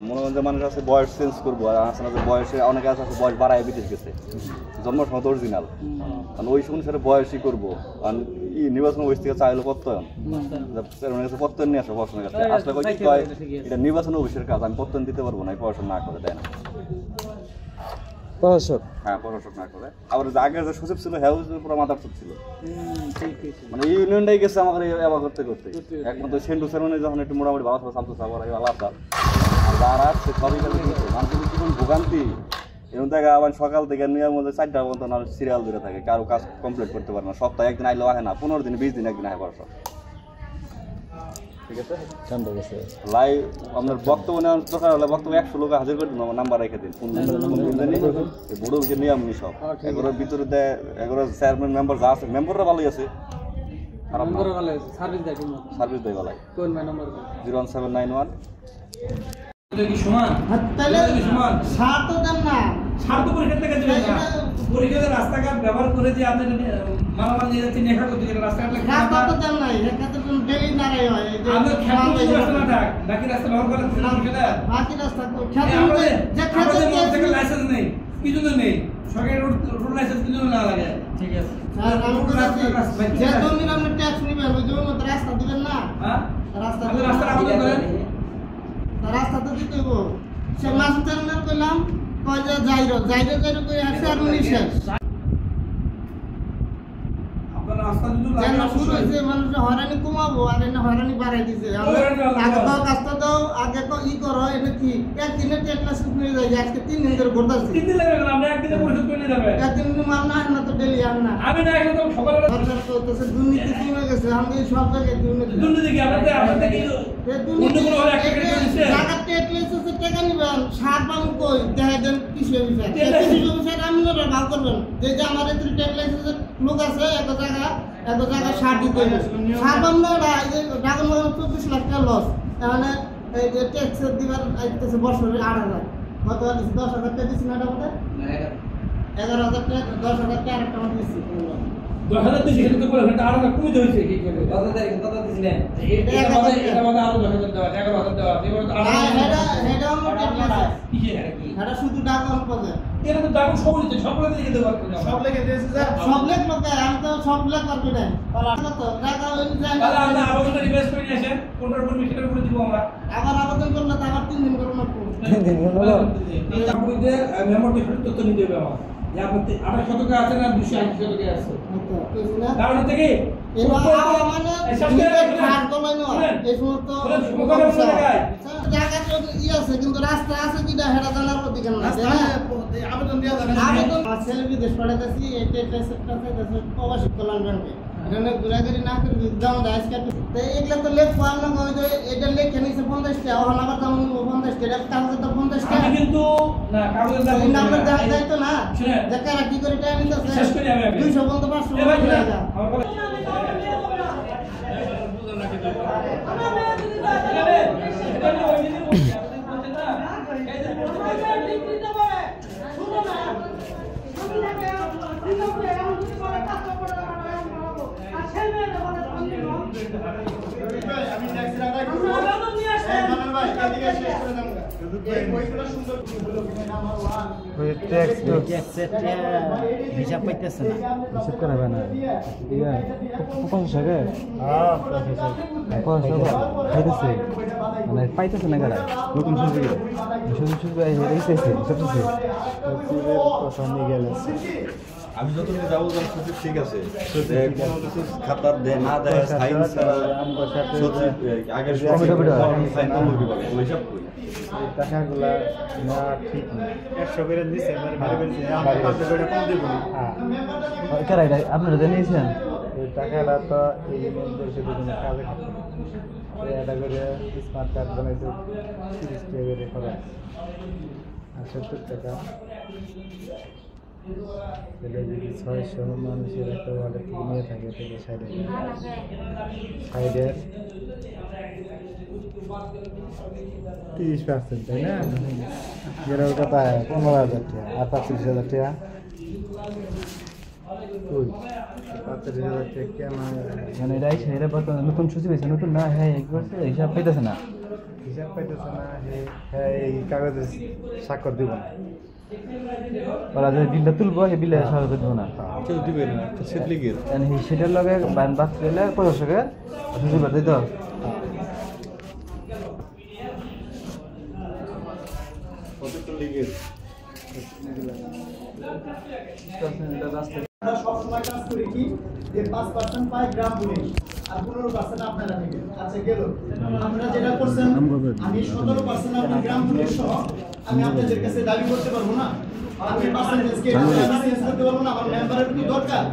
মনে করেন যে মানুষ আছে বয়স চেঞ্জ করবো, আর আছে না যে বয়সে অনেকে আছে বয়স বাড়ায় বিদেশ গেছে, জন্ম সময় অরিজিনাল, কারণ ওই অনুসারে বয়সই করবো। কারণ নির্বাচন বয়স থেকে চাইলো প্রত্যয়ন, প্রত্যয়ন নিয়ে আসে পড়াশোনার কাছে আসলে কি কয় এটা নির্বাচন অফিসের কাজ, আমি প্রত্যয়ন দিতে পারবো না পড়াশোনা না করে, তাই না? প্রশাসক, হ্যাঁ পড়াশোনা না করে। আবার যে আগের যে সচিব ছিল হ্যাঁ পুরো মাথার চোখ ছিল, মানে ইউনিয়নটাই গেছে আমাদের এবার করতে করতে। একমাত্র সেন্টু সেরেমনি যখন একটু মোটামুটি ভালো চালতো আবার আলাদা, আর যারা আসছে সবই মানুষের জীবন ভোগান্তি। এরকম থেকে আবার সকাল থেকে নিয়মের মধ্যে 4টা পর্যন্ত না সিরিয়াল ধরে থাকে, কারো কাজ কমপ্লিট করতে পারে না। সপ্তাহে একদিন আইলেও আহে না, 15 দিন 20 দিন একদিন আহে পড়াশোনা। ঠিক আছে, জানতে গেছে লাইভ আপনার বক্তব্য নেওয়ার দরকার হলে বক্তব্য 100 লোক হাজির করে দিন, আমার নাম্বার রেখে দিন, ফোন বড় বিষয় নিয়ম নি সব। এগুলোর ভিতরে দেয়, এগুলো চেয়ারম্যান মেম্বার যা আছে, মেম্বাররা ভালোই আছে, সার্ভিস দেয় ভালোই। 01791 রাস্তাঘাট ব্যবহার করে যে আপনি মালামাল নিয়ে যাচ্ছেন নেশা করতে গেলে রাস্তাঘাট বাকি রাস্তা ব্যবহার করে লাইসেন্স নেই, কি জন্য নেই? সরকারি রোড লাইসেন্স কি জন্য না লাগে? ঠিক আছে, রাস্তা তো দিতে হইব। সে মাস টার্মিনাল কইলাম কয় যে যাইরো কই আছে আর মিনি শেষ। আপনারা রাস্তা দিতে লাগে না, শুরু হইছে মানুষ হয়রানি কমাবো আর এনে হয়রানি বাড়াই দিছে। আগে তো কাজটা দাও, আগে তো ই করো, এটা কি একদিনে টেটলাস নিয়ে যায়, আজকে 3 দিন ধরে ঘুরতাছি। 3 দিন লাগে না, আমরা একদিনে পরিশোধ করে নিয়ে যাবে। একদিন মান না তো ডেইলি আন না, আমি না একদম সকালে সরকার করতেছে দুর্নীতি কমে গেছে, আমি সব জায়গায় দুর্নীতি কি আপনাদের কি টাকা টেটলাসে টাকা নিবেন, সার বাম কই দেখা দেন কৃষি অফিসার আমি না ভাগ করবেন। যে যে আমার এত টেটলাসে লোক আছে এত জায়গা সার দিতে হবে, সার বাম না এই যে ঢাকা মহানগর 24 লাখ টাকা লস, তাহলে এই যে ট্যাক্স দিবার আইতেছে বছরে 8,000, কত 10,000 টাকা দিছি না, এটা 11,000 টাকা 10,000 টাকা আরেকটা আমার দিছি 10,000 দিছি, কিন্তু করে এটা আরো কমে হইছে কি করে? কত দিছিলেন? এটা মানে আরো 10,000 দেওয়া, 11,000 দেওয়া, এবারে তো আরো এটা আমার টেটলাস কি কি এটা শুধু ঢাকা অনুপাতে। এটা তো দাম সব দিতে, সব দিতে দেওয়া, সব লেগে দিয়েছে স্যার, সব লেখ লোক আমি তো সব লেখ করব না, তো ঢাকা হইছে। তাহলে আমরা আবেদনটা রিভাইজ করে নিয়ে আসেন, কোনটার উপর মিস্টেকের উপরে দিব আমরা। আবার আবেদন করলে তো আবার 3 দিন করে না, 3 দিন হলো। এই আপনাদের মেম্বারদের সঠিক তথ্য নিতে হবে আমার, যে আপনি 28 শতকে আছে না 280 শতকে আছে। কারণ থেকে মানে খাট বলাই না এই সমস্ত জায়গা তো ই আছে, কিন্তু রাস্তা আছে কিনা হেডা জানার অধিকার না। আবেদন দেওয়া যাবে না। আবেদন ছেলে বিদেশ পাঠাইতেছি, এটা সেক্টর চাইতেছে প্রবাসী কল্যাণ ব্যাংকে, এখানে ঘোরাঘুরি না করে দাম দেয় আজকে। তো এগুলো তো লেখ পাওয়া না, এটা লেখে নিচ্ছে 50 টাকা, ওখানে আবার দাম 50 টাকা, কাগজে তো 50 টাকা, কিন্তু না কাগজের দাম নাম্বার দাম যাইতো না, দেখা কি করে টাইম নিতেছে শেষ করে আমি 200 বন্ধ 500 টাকা। হিসাব পাইতেছে না, হিসাব করা হবে না। মানে পাইতেছে না কারা নতুন আমি যত যাবো সচিব ঠিক আছে, খাতার দেয় না দেয় সাইন্স আগের হিসাব করি টাকাগুলা না ঠিক না 100 করে দিচ্ছে, আপনারা জানিয়েছেন এই টাকাটা তো এই দেশে কোনো কাজে খাচ্ছে না। এটা করে স্মার্ট কার্ড বানাইছে 30 টাকা করে খরচ, আর 70 টাকা। এটা যদি 600 মানুষের একটা ওয়ার্ডের থেকে নিয়ে থাকে, থেকে সাইডে 30%, তাই না? যেটা ওটা পায় 15,000 টাকা আর 35,000 টাকা। ওই 35,000 টাকা কেন মানে নতুন সচিব হয়েছে, নতুন না, হ্যাঁ এক বছর হিসাব পাইতেছে না। হিসাব পাইতেছে না, হ্যাঁ এই কাগজে স্বাক্ষর দিব না। ওরা যে বিলটা তুলবো এই বিলে স্বাক্ষর দেবো না, কেউ দিবে না, সিটলিগের সেটার লগে বাইন বাদ পেলে প্রদর্শকের সুযোগ দিত। আমরা সবসময় কাজ করি কি যে 5% পায় গ্রাম পুলিশ আর 15% আপনারা নেবেন। আচ্ছা গেল, আপনারা যেটা করছেন আমি 17% আপনি গ্রাম পুলিশ সহ আমি আপনাদের কাছে দাবি করতে পারবো না। আমি পার্সেন্টেজকে চেঞ্জ করতে পারবো না। আমার মেম্বারের কি দরকার,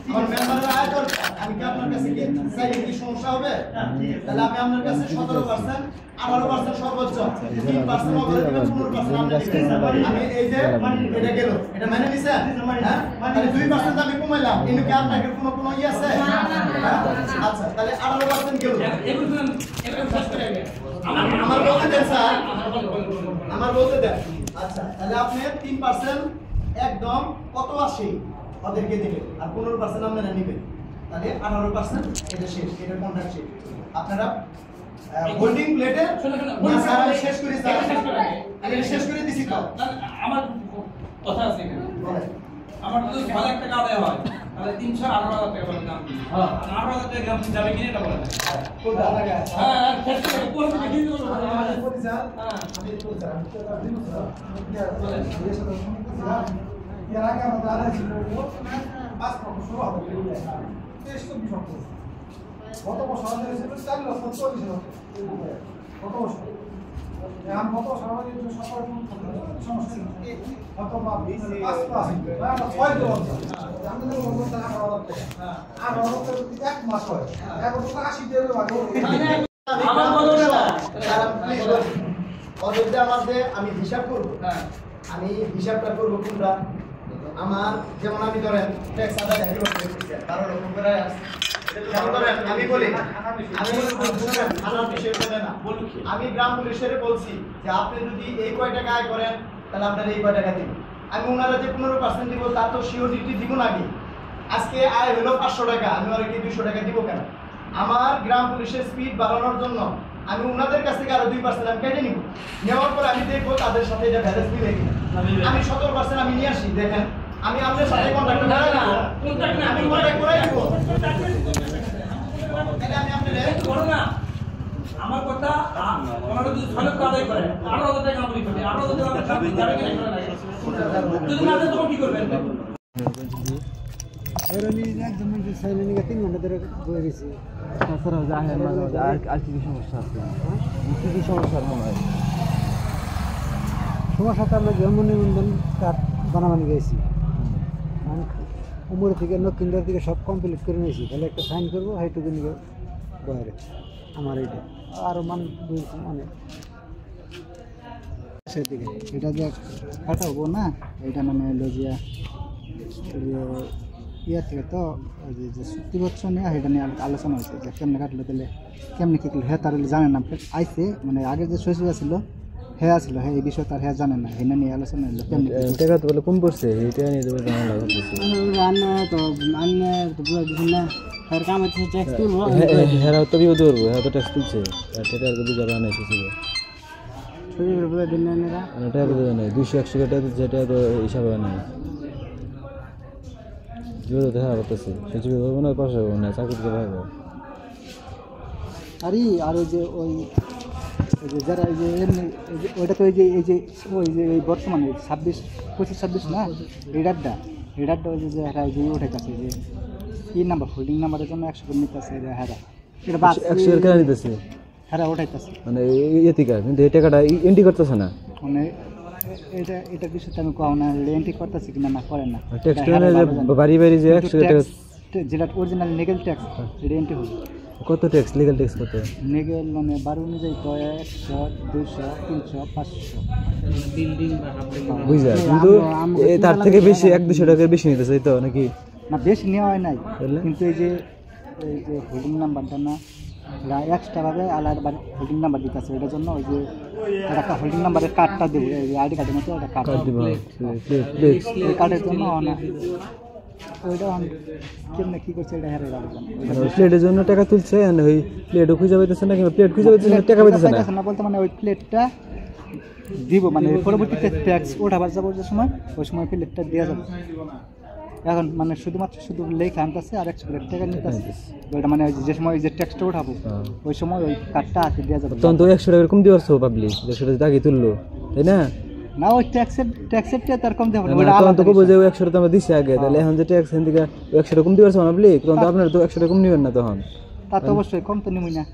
আমার মেম্বারের আয় দরকার। আমি কি আপনার কাছে কি চাইলে কি সমস্যা হবে? তাহলে আমি আপনার কাছে 17%, 18% সর্বোচ্চ 3% অবরে দিবেন, 15% আমি এই যে এটা গেল, এটা মেনে নিছেন? হ্যাঁ, তাহলে 2% আমি কমাইলাম। এর কি আপনাদের কোনো ই আছে? আচ্ছা, তাহলে 18% গেল। আমার বলতে দেন স্যার, আমার বলতে দেন। আচ্ছা, তাহলে আপনি 3% একদম কত আসে ওদেরকে দিবেন আর 15% আপনারা নেবেন। তাহলে 18% এটা শেষ, এটা কন্ট্রাক্ট শেষ। আপনারা হোল্ডিং প্লেটে স্যার আমি শেষ করি স্যার, আমি শেষ করে দিছি তো। আমার কথা আছে এখানে, আমার যদি 1,000 টাকা আদায় হয় তাহলে 318,000 টাকা বলে দাম। হ্যাঁ, 18,000 টাকা গ্রাম যাবে কিনা এটা বলে। কোনটা লাগা? হ্যাঁ, শেষ করে কোন থেকে কি করব? আমি বলি স্যার, আমি তো স্যার আমি তো দিন স্যার এর আগে আমাদের আদায় ছিল 5% হবে। টেস্ট তো বিশক কত বছর আগে ছিল 4,40,000 কত বছর এখন কত বছর আগে ছিল সরকার সমস্যা কত বা 5% না 6 বছর আমাদের অবস্থা 18,000 টাকা আর অবস্থা এক মাস হয় এখন তো 80 দেবে আমার বলো না অযোধ্যা আমাদের আমি হিসাব করব। আমি হিসাবটা করব কোনটা আমার, যেমন আমি ধরেন ট্যাক্স আদায় কিভাবে করতেছি 12 লক্ষ করে যেমন ধরেন আমি বলি থানার বিষয় বলে না, আমি গ্রাম পুলিশের বলছি যে আপনি যদি এই কয় টাকা আয় করেন তাহলে আপনার এই কয় টাকা দিন। আমি ওনারা যে 15% দিব তার তো সিওরিটি দিব না। কি আজকে আয় হলো 500 টাকা, আমি ওরা কি 200 টাকা দিব কেন? আমার গ্রাম পুলিশের স্পিড বাড়ানোর জন্য আমি ওনাদের কাছ থেকে আরো 2% আমি কেটে নিব। নেওয়ার পর আমি দেখবো তাদের সাথে এটা ব্যালেন্স মিলে কিনা। আমি 17% আমি নিয়ে আসি, দেখেন আমি আপনাদের সাথে কন্ট্যাক্ট করে দিব, আমি কন্ট্যাক্ট করে দিব। তাহলে আমি আপনাদের বলো না, আমার কথা ওনারা যদি 6 লক্ষ আদায় করে 18,000 টাকা আমি দিতে 18,000 টাকা আপনি যাবে কিনা যদি না দেন তখন কি করবেন? একদম সাইলে নিয়ে 3 ঘন্টা ধরে বয়ে গেছি। তাছাড়াও আর কি কি সমস্যা আছে, কি কি সমস্যার হয়? সমস্যা তো আমরা জন্ম নিবন্ধন কার্ড বানাবানি গেছি, উমর থেকে নকিন্দার থেকে সব কমপ্লিট করে নিয়েছি। তাহলে একটা সাইন করবো, সেইটুকু নিয়ে বয়ে আমার এইটা আরও বলছি অনেক সেদিকে এটা যে কাটাবো না, এটা মানে লজিয়া ইয়ার থেকে তো ওই যে চুক্তিপত্র নিয়ে সেটা নিয়ে আলোচনা হয়েছে যে কেমনে কাটলো, তাহলে কেমনে কী করলো হ্যাঁ তার জানে না। আইসে মানে আগের যে সচিব ছিল হ্যাঁ ছিল, হ্যাঁ এই বিষয়ে তার হ্যাঁ জানে না, হেনা নিয়ে আলোচনা হলো কেমনে টাকা তো বলে কম পড়ছে, এইটা নিয়ে দেবে জানা লাগছে। হেরাও তো বিপদ করবো, হ্যাঁ তো ট্যাক্স তুলছে, সেটা আর বুঝা পায় না এসেছিল টাকা বুঝা নেই 200-100 টাকা যেটা তো হিসাব হয় না। জোরে দেখা করতেছে সচিব বলবো না, পাশে হবো না, চাকরি করে ভাবো। আরে আর ওই যে যারা এই যে এমনি ওইটা তো ওই যে এই বর্তমানে 25-26 না রিডারটা ওই যে হ্যাঁ যে ওঠে কাছে যে কি নাম্বার হোল্ডিং নাম্বারের জন্য 100 করে নিতেছে হ্যাঁ এটা বাদ 100 এর কেন নিতেছে হ্যাঁ ওঠাইতেছে মানে এই থেকে কিন্তু এই টাকাটা এন্ট্রি করতেছে না, মানে এটা বিষয়টা আমি কম না এন্ট্রি করতেছে কিনা না করে না। ট্যাক্স যে বাড়ি যে 100 টাকা যেটা অরিজিনাল লিগ্যাল ট্যাক্স এটা এন্ট্রি হবে। কত ট্যাক্স লিগ্যাল ট্যাক্স কত লিগ্যাল মানে 12 অনুযায়ী তো 100, 200, 300, 500 বিল্ডিং বুঝা, কিন্তু তার থেকে বেশি 100-200 টাকার বেশি নিতেছে তো নাকি না? বেশি নেওয়া হয় নাই, কিন্তু এই যে হোল্ডিং নাম্বারটা না এক্সট্রা ভাবে আলাদা হোল্ডিং নাম্বার দিতে আছে, এটার জন্য ওই যে একটা হোল্ডিং নাম্বারের কার্ডটা দেবো, এই আইডি কার্ডের মতো একটা কার্ড দেবো, এই কার্ডের জন্য ওইটা কেমনে কি করছে এটা হারে রাখবেন প্লেটের জন্য টাকা তুলছে and ওই প্লেটও খুঁজে পাইতেছে না কিংবা প্লেট খুঁজে পাইতেছে না টাকা পাইতেছে না বলতে মানে ওই প্লেটটা দিব মানে পরবর্তীতে ট্যাক্স ওঠাবার যাবো যে সময় ওই সময় প্লেটটা দেওয়া যাবে এখন মানে শুধু লেখা আনতেছে আর 100 প্লেট টাকা নিতেছে ওইটা মানে যে সময় যে ট্যাক্সটা উঠাবো ওই সময় ওই কার্ডটা হাতে দেওয়া যাবে তখন তো 100 টাকা কম দিওয়ারছো পাবলিক 100 টাকা দাগি তুললো তাই না না ওই ট্যাক্সের তার কম দেব না ওটা আলাদা তো বুঝে 100 টাকা আমরা দিছি আগে তাহলে এখন যে ট্যাক্স এন থেকে 100 টাকা কম দিওয়ারছো পাবলিক তখন তো আপনারা তো 100 টাকা কম নিবেন না তখন তা তো অবশ্যই কম তো নিমই না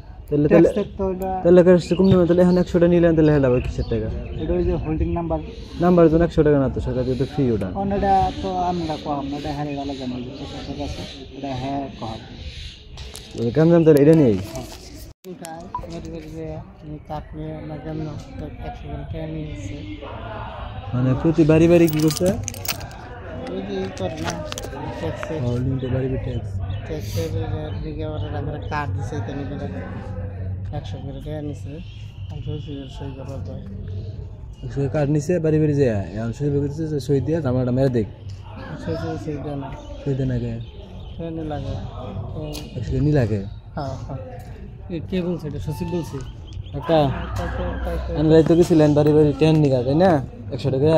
তাহলে কম নিবেন তাহলে এখন 100 টাকা নিলেন তাহলে হেলা কিসের টাকা এটা ওই যে হোল্ডিং নাম্বার জন্য 100 টাকা না তো সরকার তো ফ্রি ওটা অন্যটা তো আমরা কম ওটা হারে গেলে জানি যে কত আছে এটা হ্যাঁ কম ওই কাম জানতে এটা নেই মানে প্রতি বাড়ি বাড়ি কি করছে কার্ড দিছে 100 করে টাকা নিছে সই করা যায় সই কার্ড নিছে বাড়ি বাড়ি যায় এখন সই করতেছে সই দিয়ে জামাটা মেরে দেখ সই দেয় না সই দেন আগে নি লাগে আসলে নি লাগে হ্যাঁ কে বলছে এটা সচিব বলছে কাকা আনলাই তো গেছিলেন বাড়ি বাড়ি টেন নিগা তাই না 100 টাকা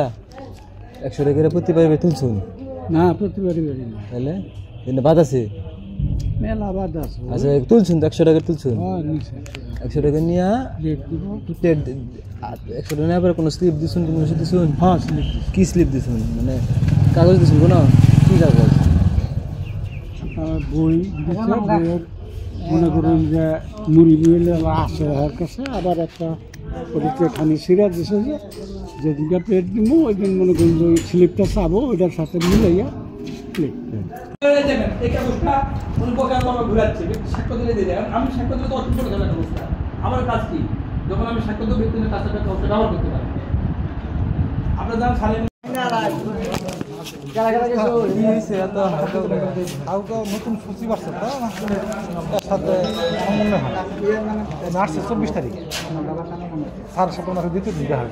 100 টাকা প্রতি বাড়ি তুলছুন না প্রতি বাড়ি বাড়ি না তাহলে এনে বাদ আছে মেলা বাদ আছে আচ্ছা তুলছুন তো 100 টাকা তুলছুন হ্যাঁ নিছে 100 টাকা নিয়া প্লেট দিব প্লেট 100 টাকা নেওয়ার পর কোনো স্লিপ দিছুন কোনো কিছু দিছুন হ্যাঁ স্লিপ কি স্লিপ দিছুন মানে কাগজ দিছুন কোনো কি কাগজ বই মনে করুন যে মুড়ি মিলে আছে ওর কাছে আবার একটা ওদিকে খানি সিরাজ দিছে যে যেদিনকে প্লেট দিব ওই দিন মনে করুন যে ওই স্লিপটা চাবো ওইটার সাথে মিলাইয়া প্লেট দেখেন এই কাগজটা উনি বোকার বাবা ঘুরাচ্ছে সাক্ষ্য দিলে দিয়ে দেয় আমি সাক্ষ্য দিলে তো অসুবিধা হবে না কাগজটা আমার কাজ কি যখন আমি সাক্ষ্য দেবো ব্যক্তিদের কাজটা কাগজটা ব্যবহার করতে পারি আপনার যান ছাড়েন নতুন সচিব আছে তো সাথে সমন্বয় হয় মার্চের 24 তারিখে স্যার সাথে ওনাকে দিতে দিতে হয়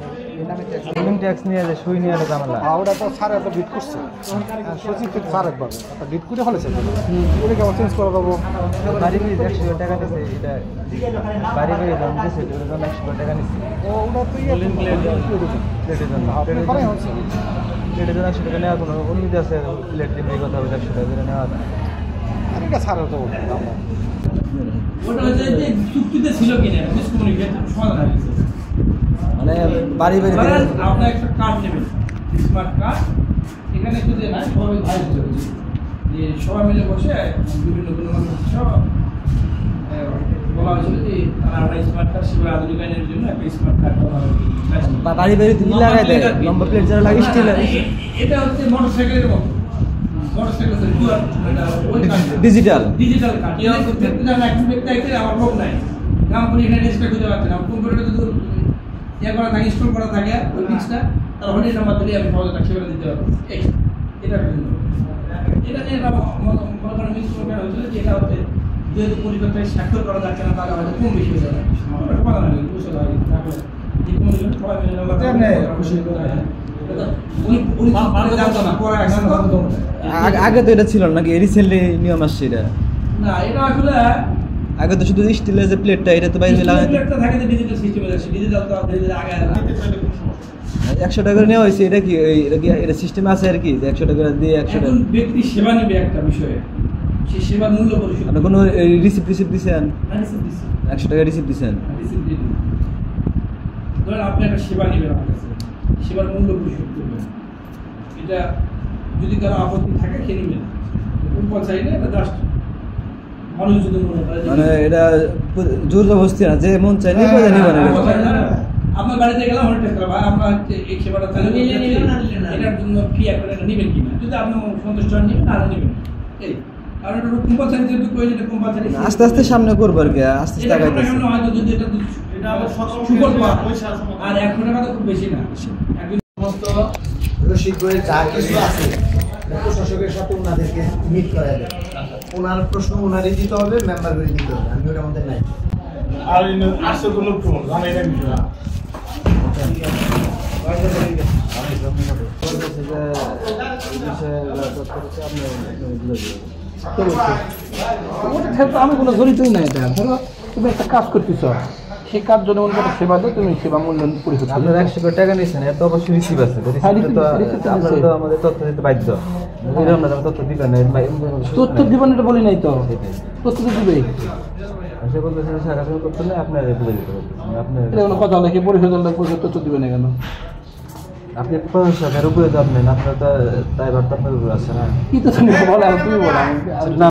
ট্যাক্স নিয়ে যে সই নিয়ে আলো জামালা ওটা তো স্যার একটা বিট করছে সচিব থেকে স্যার একবার একটা বিট করে ফেলেছে ওটাকে আবার চেঞ্জ করে দেবো বাড়ি বাড়ি 100 টাকা দিছে এটা বাড়ি বাড়ি দাম দিছে ওটার জন্য 100 টাকা নিছে ওটা তো প্লেটের জন্য প্লেটের জন্য 100 টাকা নেওয়া কোনো অনুমতি আছে প্লেট দিয়ে কথা হবে 100 টাকা করে নেওয়া এটা স্যারের তো ওটা হচ্ছে যে চুক্তিতে ছিল কিনা মিসকমিউনিকেশন সমাধান হয়ে গেছে মানে বাড়ি বাড়ি আপনার একটা কার্ড নেবেন স্মার্ট কার্ড এখানে একটু যে না সবাই ভাই যে সবাই মিলে বসে বিভিন্ন বলা হয়েছিল যে আমরা স্মার্ট কার্ড সেবা আধুনিকায়নের জন্য একটা স্মার্ট কার্ড বাড়ি বাড়ি তুমি লাগাই দেয় নম্বর প্লেট যারা লাগিয়ে স্টিল এটা হচ্ছে মোটরসাইকেলের মতো মোটরসাইকেল ডিজিটাল কার্ড এর করতে না একটা ব্যক্তি আইতে আমার লোক নাই গ্রাম পুলিশ এখানে রেজিস্টার করতে পারছে না কম্পিউটারে যদি ইয়ে করা থাকে ইনস্টল করা থাকে ওই পিক্সটা তার হোল্ডিং নাম্বার দিলে আমি সহজে টাকা সেবা দিতে পারবো এটার জন্য এটা নিয়ে মনে করেন মিস করে হয়েছিল যে এটা হচ্ছে যেহেতু পরিকল্পনায় স্বাক্ষর করা যাচ্ছে না তাহলে হয়তো কম বেশি হয়ে যাবে কথা না বুঝতে পারি তারপরে যে কোনো সবাই মিলে আগে তো এটা ছিল নাকি রিসেন্টলি নিয়ম আসছে এটা না এটা আসলে আগে তো শুধু স্টিলের যে প্লেটটা এটা তো বাইরে লাগাই প্লেটটা থাকে যে ডিজিটাল সিস্টেমে আছে ডিজিটাল তো আগে 100 টাকা করে নেওয়া হয়েছে এটা কি এটা সিস্টেম আছে আর কি যে 100 টাকা দিয়ে 100 টাকা ব্যক্তি সেবা নেবে একটা বিষয়ে সেই সেবার মূল্য পরিশোধ আপনি কোনো রিসিপ্ট দিছেন 100 টাকা রিসিপ্ট দিছেন ধরেন আপনি একটা সেবা নেবেন আমার কাছে সেবার মূল্য পরিশোধ করবেন এটা যদি কারো আপত্তি থাকে খেয়ে নেবেন কোন পয়সাইলে এটা জাস্ট মানুষ যদি মনে করে মানে এটা জোর জবরদস্তি না যে মন চাই নিয়ে পয়সা নিবেন আপনার বাড়িতে গেলাম অনেক টেস্ট করবো আমরা হচ্ছে এই সেবাটা চালু এটার জন্য ফি একটা নেবেন কিনা যদি আপনি সন্তুষ্ট হন নেবেন আরও নেবেন এই কারণ এটা কম্পালসারি যেহেতু কই যেটা কম্পালসারি আস্তে আস্তে সামনে করবো আর কি আস্তে আস্তে আগাইতেছে হয়তো যদি এটা সুফল পাওয়া আর 100 টাকা তো খুব বেশি না একদিন সমস্ত রসিদ বইয়ের যা কিছু আছে প্রশাসকের সাথে ওনাদেরকে মিট করাই দেয় ওনার প্রশ্ন ওনারই দিতে হবে মেম্বার করে দিতে হবে আমি ওটা আমাদের নাই আর আসছে কোনো ফোন জানাই না বিষয় বিষয়ে তথ্য হচ্ছে আপনি বুঝে দেবেন। ওটা ক্ষেত্রে আমি কোনো জড়িতই নাই। এটা ধরো তুমি একটা কাজ করতেছ, সেই কাজ জন্য অন্য একটা সেবা দেয়, তুমি সেবা মূল্যায়ন পরিশোধ করবে। আপনার 100 টাকা নিয়েছেন, এত অবশ্যই রিসিভ আছে। হ্যাঁ, রিসিভ তো receipt আপনারা আছে। তো আমাদের তথ্য দিতে বাধ্য। এরকম না তথ্য দিবেন না, তথ্য দিবেন এটা বলি নাই তো, তথ্য তো দিবেই। সে বলতেছেন সাকাশন করতে না আপনার বুঝে দিতে পারতেছেন। আপনার এটা কোনো কথা হলে কি পরিশোধ তথ্য দিবে না কেন? আপনি প্রশাসকের উপরে তো আপনি আপনার তো দায়ভার তো আপনার উপর আছে না। কি তো তুমি বলে, তুমি বলো।